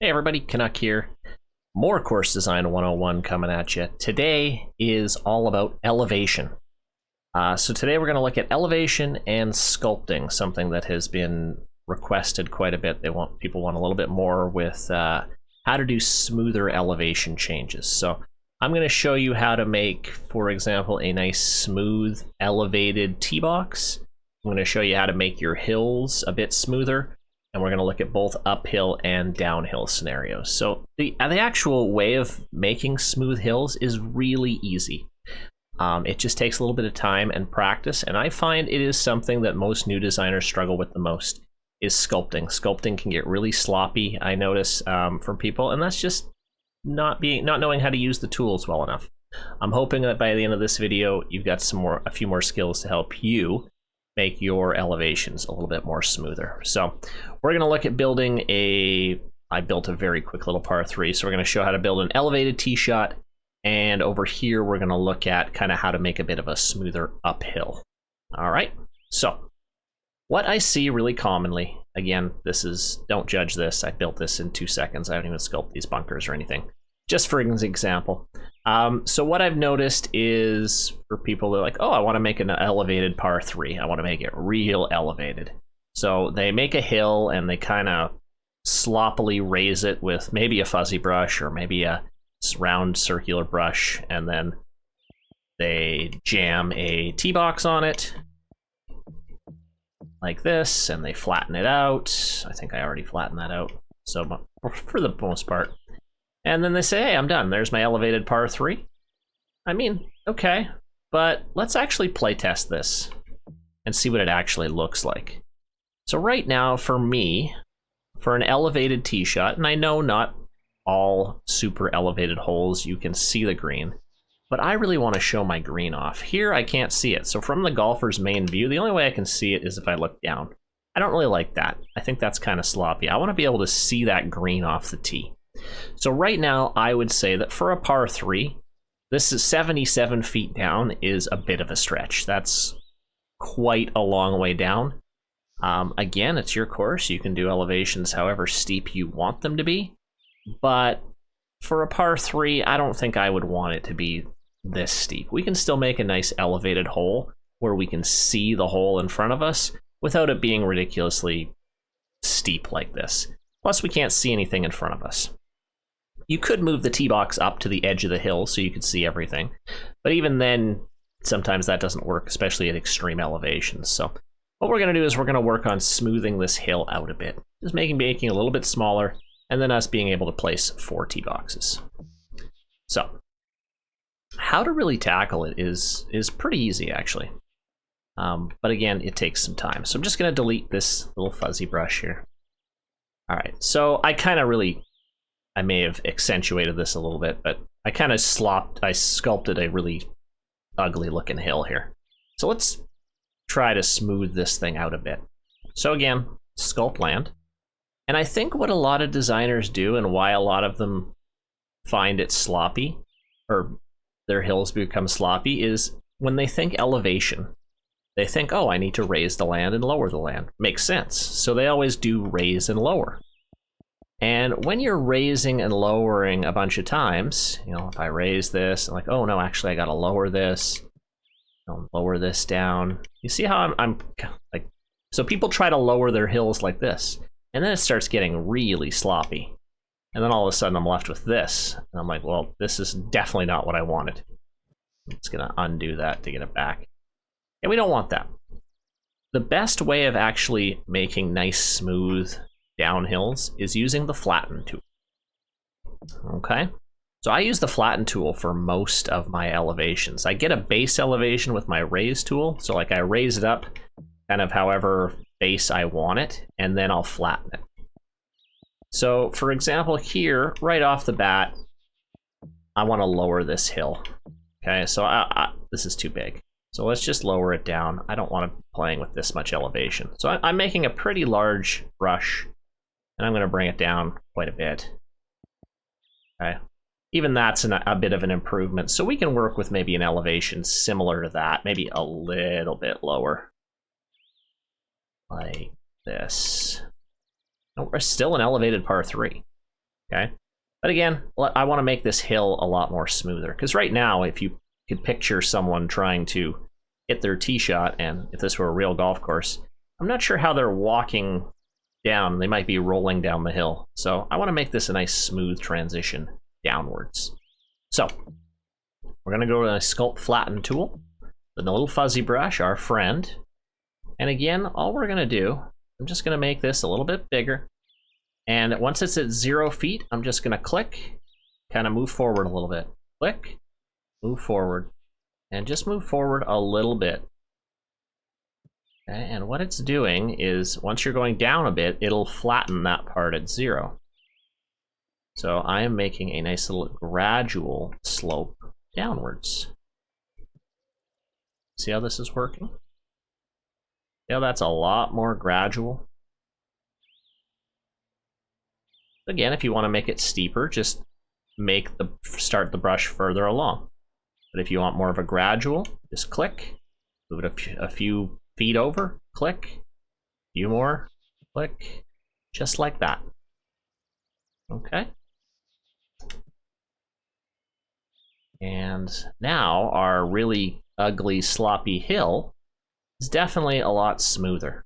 Hey everybody, Canuck here. More Course Design 101 coming at you. Today is all about elevation. So today we're going to look at elevation and sculpting, something that has been requested quite a bit. People want a little bit more with how to do smoother elevation changes. So I'm going to show you how to make, for example, a nice smooth elevated tee box. I'm going to show you how to make your hills a bit smoother. And we're going to look at both uphill and downhill scenarios. So the actual way of making smooth hills is really easy. It just takes a little bit of time and practice. And I find it is something that most new designers struggle with the most is sculpting. Sculpting can get really sloppy, I notice, from people. And that's just not knowing how to use the tools well enough. I'm hoping that by the end of this video, you've got a few more skills to help you make your elevations a little bit more smoother. So we're going to look at building I built a very quick little par 3, so we're going to show how to build an elevated tee shot, and over here we're going to look at kind of how to make a bit of a smoother uphill. All right, so what I see really commonly, again, don't judge this, I built this in 2 seconds, I haven't even sculpted these bunkers or anything, just for an example. So what I've noticed is for people that are like, oh, I want to make an elevated par 3. I want to make it real elevated. So they make a hill and they kind of sloppily raise it with maybe a fuzzy brush or maybe a round circular brush, and then they jam a tee box on it like this, and they flatten it out. I think I already flattened that out, so for the most part. And then they say, hey, I'm done. There's my elevated par 3. I mean, okay, but let's actually play test this and see what it actually looks like. So right now, for me, for an elevated tee shot, and I know not all super elevated holes, you can see the green, but I really want to show my green off. Here, I can't see it. So from the golfer's main view, the only way I can see it is if I look down. I don't really like that. I think that's kind of sloppy. I want to be able to see that green off the tee. So right now, I would say that for a par 3, this is 77 feet down is a bit of a stretch. That's quite a long way down. Again, it's your course. You can do elevations however steep you want them to be. But for a par 3, I don't think I would want it to be this steep. We can still make a nice elevated hole where we can see the hole in front of us without it being ridiculously steep like this. Plus, we can't see anything in front of us. You could move the tee box up to the edge of the hill so you could see everything. But even then, sometimes that doesn't work, especially at extreme elevations. So what we're going to do is we're going to work on smoothing this hill out a bit. Just making a little bit smaller, and then us being able to place 4 tee boxes. So how to really tackle it is pretty easy, actually. But again, it takes some time. So I'm just going to delete this little fuzzy brush here. All right, so I may have accentuated this a little bit, but I kind of sculpted a really ugly looking hill here. So let's try to smooth this thing out a bit. So again, sculpt land. And I think what a lot of designers do and why a lot of them find it sloppy, or their hills become sloppy, is when they think elevation, they think, oh, I need to raise the land and lower the land. Makes sense. So they always do raise and lower. And when you're raising and lowering a bunch of times, if I raise this, I'm like, oh no, actually I gotta lower this. I'll lower this down. You see how I'm like, so people try to lower their hills like this, and then it starts getting really sloppy. And then all of a sudden I'm left with this. And I'm like, well, this is definitely not what I wanted. I'm just gonna undo that to get it back. And we don't want that. The best way of actually making nice, smooth downhills is using the flatten tool. Okay, so I use the flatten tool for most of my elevations. I get a base elevation with my raise tool, so like I raise it up kind of however base I want it, and then I'll flatten it. So for example here, right off the bat, I want to lower this hill. Okay, so this is too big. So let's just lower it down. I don't want to be playing with this much elevation. So I'm making a pretty large brush, and I'm going to bring it down quite a bit. Okay, even that's a bit of an improvement. So we can work with maybe an elevation similar to that, maybe a little bit lower, like this. Oh, we're still an elevated par 3. Okay, but again, I want to make this hill a lot more smoother, because right now, if you could picture someone trying to hit their tee shot, and if this were a real golf course, I'm not sure how they're walking down. They might be rolling down the hill. So I want to make this a nice smooth transition downwards. So we're going to go to the Sculpt Flatten tool, the little fuzzy brush, our friend. And again, all we're going to do, I'm just going to make this a little bit bigger. And once it's at 0 feet, I'm just going to click, kind of move forward a little bit. Click, move forward, and just move forward a little bit. Okay, and what it's doing is, once you're going down a bit, it'll flatten that part at 0. So I am making a nice little gradual slope downwards. See how this is working? Yeah, that's a lot more gradual. Again, if you want to make it steeper, just start the brush further along. But if you want more of a gradual, just click, move it a few feet over, click, a few more, click, just like that. Okay. And now our really ugly, sloppy hill is definitely a lot smoother.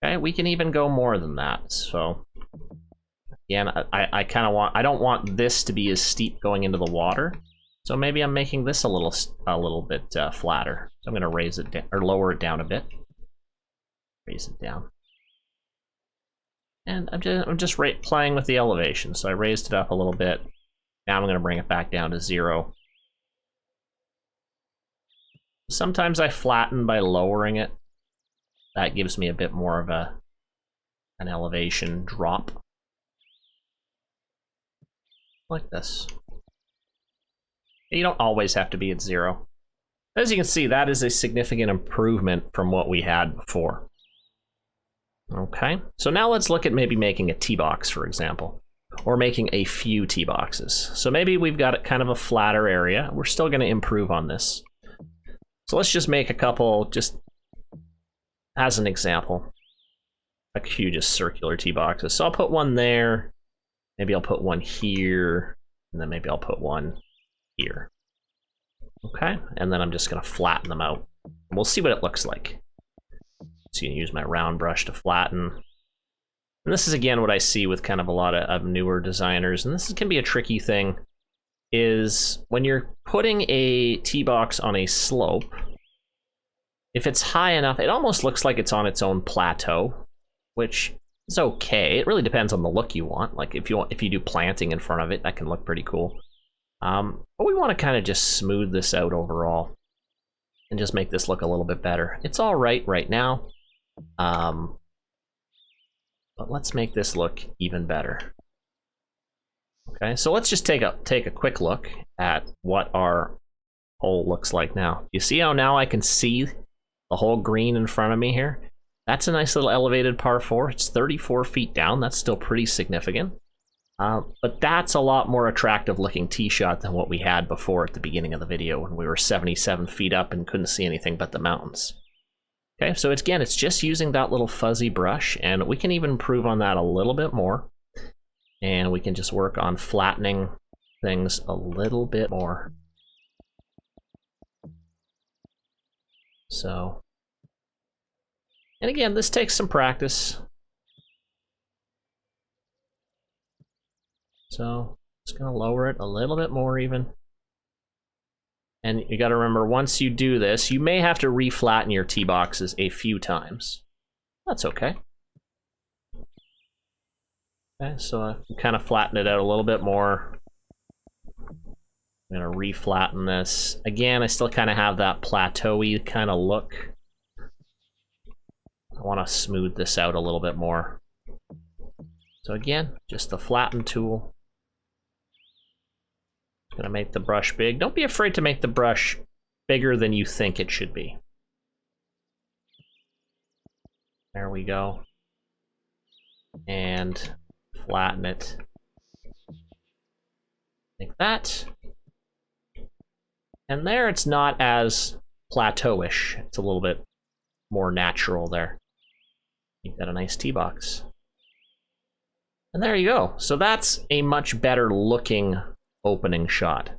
Okay, we can even go more than that. So again, I kind of want, I don't want this to be as steep going into the water. So maybe I'm making this a little bit flatter. So I'm going to raise it down, or lower it down a bit. Raise it down. And I'm just playing with the elevation. So I raised it up a little bit. Now I'm going to bring it back down to 0. Sometimes I flatten by lowering it. That gives me a bit more of an elevation drop. Like this. You don't always have to be at 0. As you can see, that is a significant improvement from what we had before. Okay, so now let's look at maybe making a tee box, for example, or making a few tee boxes. So maybe we've got kind of a flatter area. We're still going to improve on this. So let's just make a couple, just as an example, a few just circular tee boxes. So I'll put one there, maybe I'll put one here, and then maybe I'll put one here. Okay, and then I'm just going to flatten them out. We'll see what it looks like. So you can use my round brush to flatten. And this is again what I see with kind of a lot of newer designers, and this can be a tricky thing, is when you're putting a tee box on a slope, if it's high enough, it almost looks like it's on its own plateau, which is okay. It really depends on the look you want. Like if you do planting in front of it, that can look pretty cool. But we want to kind of just smooth this out overall and just make this look a little bit better. It's all right now, but let's make this look even better. Okay, so let's just take a quick look at what our hole looks like now. You see how now I can see the whole green in front of me here? That's a nice little elevated par 4. It's 34 feet down. That's still pretty significant. But that's a lot more attractive looking tee shot than what we had before at the beginning of the video when we were 77 feet up and couldn't see anything but the mountains. Okay, so it's just using that little fuzzy brush, and we can even improve on that a little bit more. And we can just work on flattening things a little bit more. So, and again, this takes some practice. So, just gonna lower it a little bit more even. And you gotta remember, once you do this, you may have to re-flatten your tee boxes a few times. That's okay. Okay, so I kind of flatten it out a little bit more. I'm gonna re-flatten this. Again, I still kind of have that plateau-y kind of look. I want to smooth this out a little bit more. So again, just the flatten tool. Gonna make the brush big. Don't be afraid to make the brush bigger than you think it should be. There we go. And flatten it like that. And there it's not as plateau-ish. It's a little bit more natural there. You've got a nice tee box. And there you go. So that's a much better looking opening shot.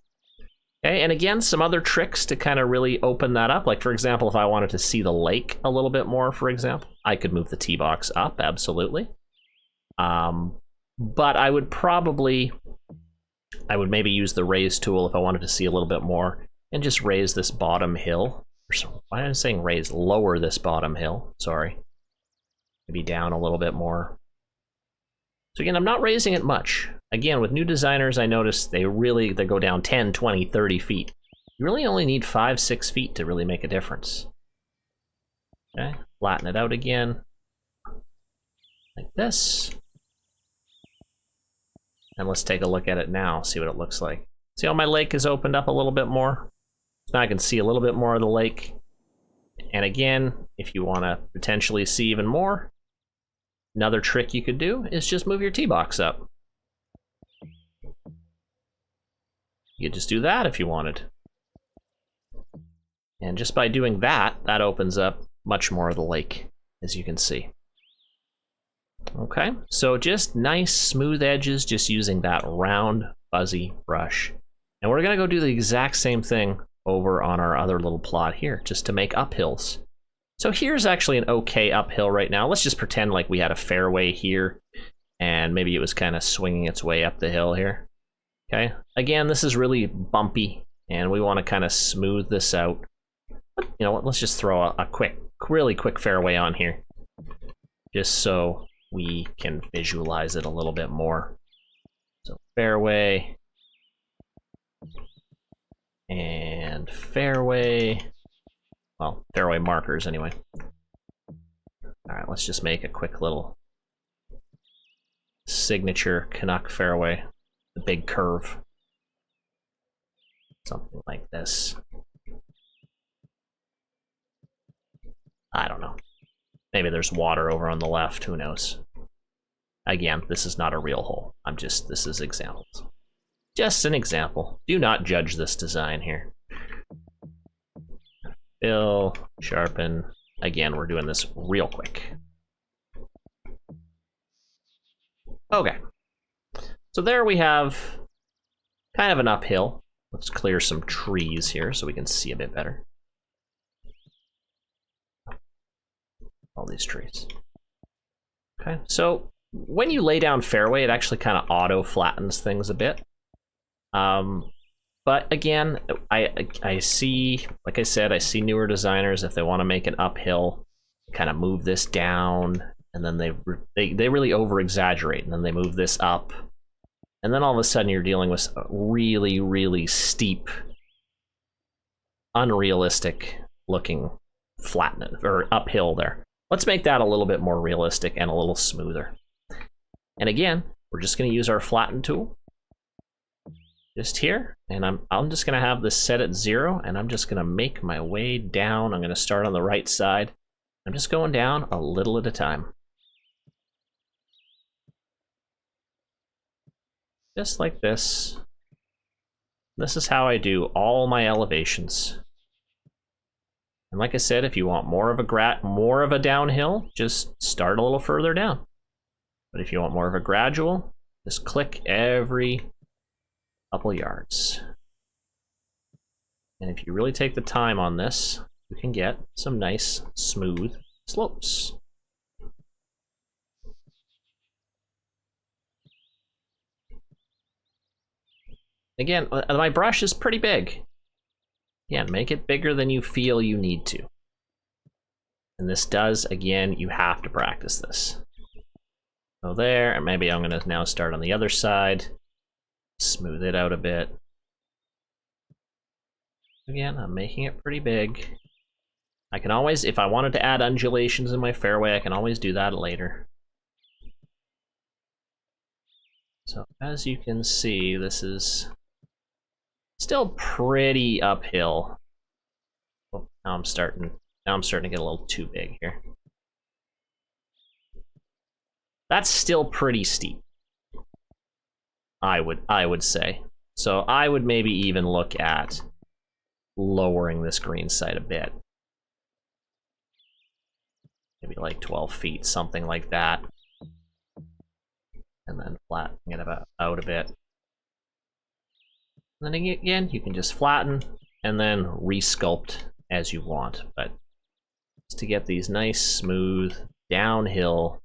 Okay, and again, some other tricks to kind of really open that up. Like, for example, if I wanted to see the lake a little bit more, for example, I could move the tee box up, absolutely. But I would maybe use the raise tool if I wanted to see a little bit more, and just raise this bottom hill. Why am I saying raise? Lower this bottom hill, sorry. Maybe down a little bit more. So again, I'm not raising it much. Again, with new designers, I noticed they go down 10, 20, 30 feet. You really only need 5, 6 feet to really make a difference. Okay, flatten it out again. Like this. And let's take a look at it now, see what it looks like. See how my lake has opened up a little bit more? Now I can see a little bit more of the lake. And again, if you want to potentially see even more, another trick you could do is just move your tee box up. You could just do that if you wanted. And just by doing that, that opens up much more of the lake, as you can see. Okay, so just nice smooth edges, just using that round, fuzzy brush. And we're gonna go do the exact same thing over on our other little plot here, just to make uphills. So here's actually an okay uphill right now. Let's just pretend like we had a fairway here, and maybe it was kind of swinging its way up the hill here. Okay, again, this is really bumpy, and we want to kind of smooth this out. But, you know what, let's just throw a really quick fairway on here, just so we can visualize it a little bit more. So fairway, and fairway, well, fairway markers anyway. All right, let's just make a quick little signature Canuck fairway, the big curve. Something like this. I don't know. Maybe there's water over on the left, who knows? Again, this is not a real hole. This is examples. Just an example. Do not judge this design here. Fill, sharpen. Again, we're doing this real quick. Okay. So there we have kind of an uphill. Let's clear some trees here so we can see a bit better. All these trees. Okay, so when you lay down fairway, it actually kind of auto flattens things a bit. But again, I see, like I said, I see newer designers, if they want to make an uphill, kind of move this down, and then they really over exaggerate, and then they move this up, and then all of a sudden you're dealing with a really, really steep, unrealistic looking flattening or uphill there. Let's make that a little bit more realistic and a little smoother. And again, we're just going to use our flatten tool just here, and I'm just going to have this set at 0, and I'm just going to make my way down. I'm going to start on the right side. I'm just going down a little at a time. Just like this. This is how I do all my elevations. And like I said, if you want more of a downhill, just start a little further down. But if you want more of a gradual, just click every couple yards. And if you really take the time on this, you can get some nice, smooth slopes. Again, my brush is pretty big. Again, make it bigger than you feel you need to. And this does, again, you have to practice this. So there, and maybe I'm going to now start on the other side. Smooth it out a bit. Again, I'm making it pretty big. I can always, if I wanted to add undulations in my fairway, I can always do that later. So as you can see, this is still pretty uphill. Oh, now I'm starting to get a little too big here. That's still pretty steep, I would say. So I would maybe even look at lowering this green side a bit. Maybe like 12 feet, something like that. and then flattening it out a bit. And then again, you can just flatten and then resculpt as you want, but just to get these nice, smooth, downhill,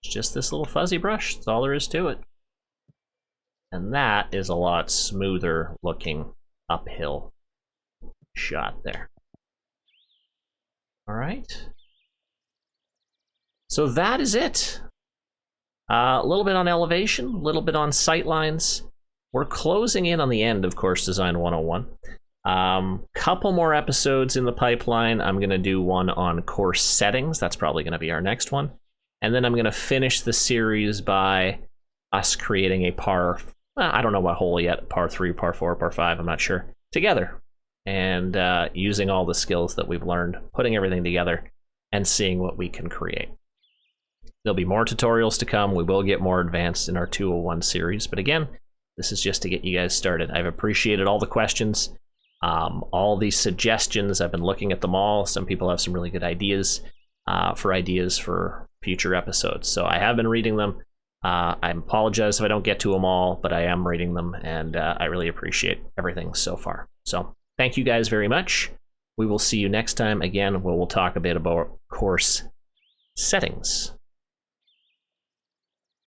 it's just this little fuzzy brush. That's all there is to it. And that is a lot smoother looking uphill shot there. All right. So that is it. A little bit on elevation, a little bit on sightlines. We're closing in on the end of Course Design 101. Couple more episodes in the pipeline. I'm going to do one on course settings. That's probably going to be our next one. And then I'm going to finish the series by us creating a par, I don't know what hole yet, par 3, par 4, par 5, I'm not sure, together. And using all the skills that we've learned, putting everything together, and seeing what we can create. There'll be more tutorials to come. We will get more advanced in our 201 series. But again, this is just to get you guys started. I've appreciated all the questions, all these suggestions. I've been looking at them all. Some people have some really good ideas for future episodes. So I have been reading them. I apologize if I don't get to them all, but I am reading them, and I really appreciate everything so far. So thank you guys very much. We will see you next time again, where we'll talk a bit about course settings.